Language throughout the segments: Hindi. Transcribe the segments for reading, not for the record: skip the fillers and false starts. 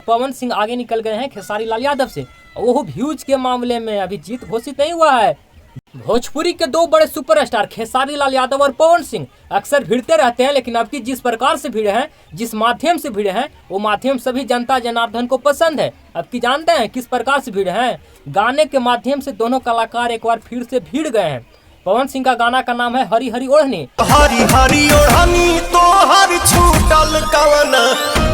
पवन सिंह आगे निकल गए हैं खेसारी लाल यादव से, वो व्यूज के मामले में अभी जीत घोषित नहीं हुआ है। भोजपुरी के दो बड़े सुपरस्टार खेसारी लाल यादव और पवन सिंह अक्सर भिड़ते रहते हैं, लेकिन अब की जिस प्रकार से भिड़े हैं, जिस माध्यम से भिड़े हैं, वो माध्यम सभी जनता जनार्दन को पसंद है। अब की जानते हैं किस प्रकार से भिड़े हैं? गाने के माध्यम से दोनों कलाकार एक बार फिर से भिड़ गए हैं। पवन सिंह का गाना का नाम है हरी हरी ओढ़नी। हरी हरी ओढ़नी तो हरी छूटल कवन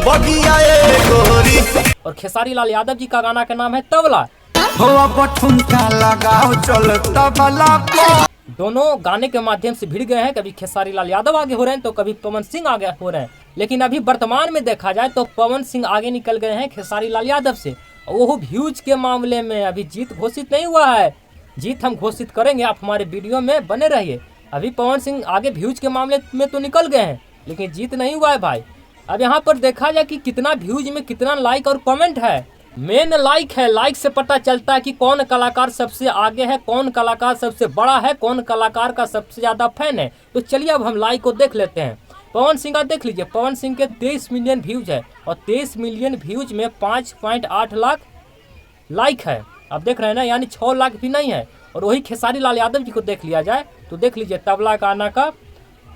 बगिया ए गोरी। और खेसारी लाल यादव जी का गाना का नाम है तबला। लगाओ चल तबला को। दोनों गाने के माध्यम से भिड़ गए हैं। कभी खेसारी लाल यादव आगे हो रहे हैं तो कभी पवन सिंह आगे हो रहे हैं, लेकिन अभी वर्तमान में देखा जाए तो पवन सिंह आगे निकल गए हैं खेसारी लाल यादव से, वो व्यूज के मामले में अभी जीत घोषित नहीं हुआ है। जीत हम घोषित करेंगे, आप हमारे वीडियो में बने रहिए। अभी पवन सिंह आगे व्यूज के मामले में तो निकल गए हैं, लेकिन जीत नहीं हुआ है भाई। अब यहाँ पर देखा जाए कि कितना व्यूज में कितना लाइक और कमेंट है। मेन लाइक है, लाइक से पता चलता है कि कौन कलाकार सबसे आगे है, कौन कलाकार सबसे बड़ा है, कौन कलाकार का सबसे ज्यादा फैन है। तो चलिए अब हम लाइक को देख लेते हैं। पवन सिंह का देख लीजिए, पवन सिंह के 23 मिलियन व्यूज है और 23 मिलियन व्यूज में 5.8 लाख लाइक है। अब देख रहे हैं ना, यानी 6 लाख भी नहीं है। और वही खेसारी लाल यादव जी को देख लिया जाए तो देख लीजिए, तबला गाना का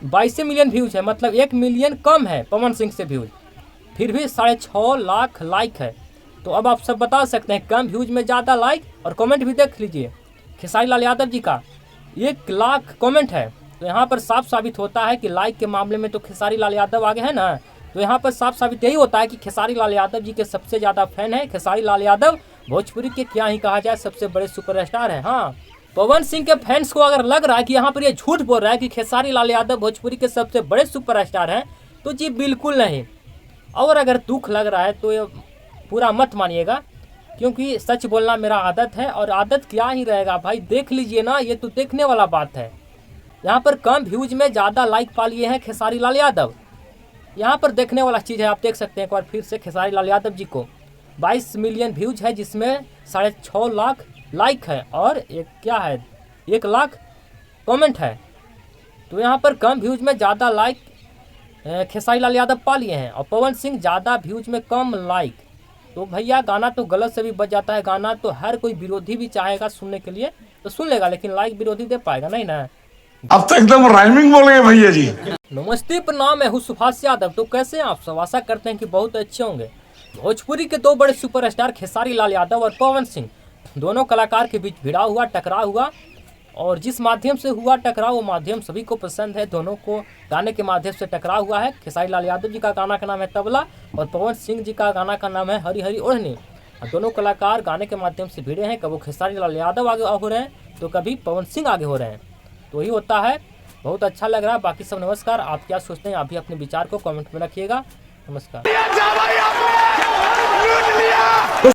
22 मिलियन व्यूज है, मतलब 1 मिलियन कम है पवन सिंह से व्यूज, फिर भी 6.5 लाख लाइक है। तो अब आप सब बता सकते हैं कम व्यूज में ज़्यादा लाइक। और कमेंट भी देख लीजिए, खेसारी लाल यादव जी का 1 लाख कमेंट है। तो यहाँ पर साफ साबित होता है कि लाइक के मामले में तो खेसारी लाल यादव आगे है ना। तो यहाँ पर साफ साबित यही होता है कि खेसारी लाल यादव जी के सबसे ज़्यादा फैन है। खेसारी लाल यादव भोजपुरी के क्या ही कहा जाए सबसे बड़े सुपरस्टार हैं। हाँ, पवन सिंह के फैंस को अगर लग रहा है कि यहाँ पर ये झूठ बोल रहा है कि खेसारी लाल यादव भोजपुरी के सबसे बड़े सुपरस्टार हैं, तो जी बिल्कुल नहीं। और अगर दुख लग रहा है तो ये पूरा मत मानिएगा, क्योंकि सच बोलना मेरा आदत है। और आदत क्या ही रहेगा भाई, देख लीजिए ना, ये तो देखने वाला बात है। यहाँ पर कम व्यूज में ज़्यादा लाइक पा लिए हैं खेसारी लाल यादव। यहाँ पर देखने वाला चीज़ है, आप देख सकते हैं एक बार फिर से खेसारी लाल यादव जी को 22 मिलियन व्यूज है, जिसमें 6.5 लाख लाइक है और क्या है 1 लाख कमेंट है। तो यहाँ पर कम व्यूज में ज़्यादा लाइक खेसारी लाल यादव पा लिए हैं और पवन सिंह ज़्यादा व्यूज में कम लाइक। तो भैया गाना तो गलत से भी बच जाता है, गाना तो हर कोई विरोधी भी चाहेगा सुनने के लिए तो सुन लेगा, लेकिन लाइक विरोधी दे पाएगा नहीं ना। अब तो एकदम राइमिंग बोलेंगे भैया जी। नमस्ते, प्रणाम, मैं हूँ सुभाष यादव। तो कैसे हैं आप सब? आशा करते हैं कि बहुत अच्छे होंगे। भोजपुरी के दो बड़े सुपरस्टार खेसारी लाल यादव और पवन सिंह, दोनों कलाकार के बीच भिड़ा हुआ, टकराव हुआ, और जिस माध्यम से हुआ टकराव वो माध्यम सभी को पसंद है। दोनों को गाने के माध्यम से टकराव हुआ है। खेसारी लाल यादव जी का गाना का नाम है तबला और पवन सिंह जी का गाना का नाम है हरी हरी ओढ़नी। दोनों कलाकार गाने के माध्यम से भिड़े हैं, कभी खेसारी लाल यादव आगे हो रहे हैं तो कभी पवन सिंह आगे हो रहे हैं। तो यही होता है, बहुत अच्छा लग रहा है। बाकी सब नमस्कार। आप क्या सोचते हैं आप भी अपने विचार को कमेंट में रखिएगा। नमस्कार।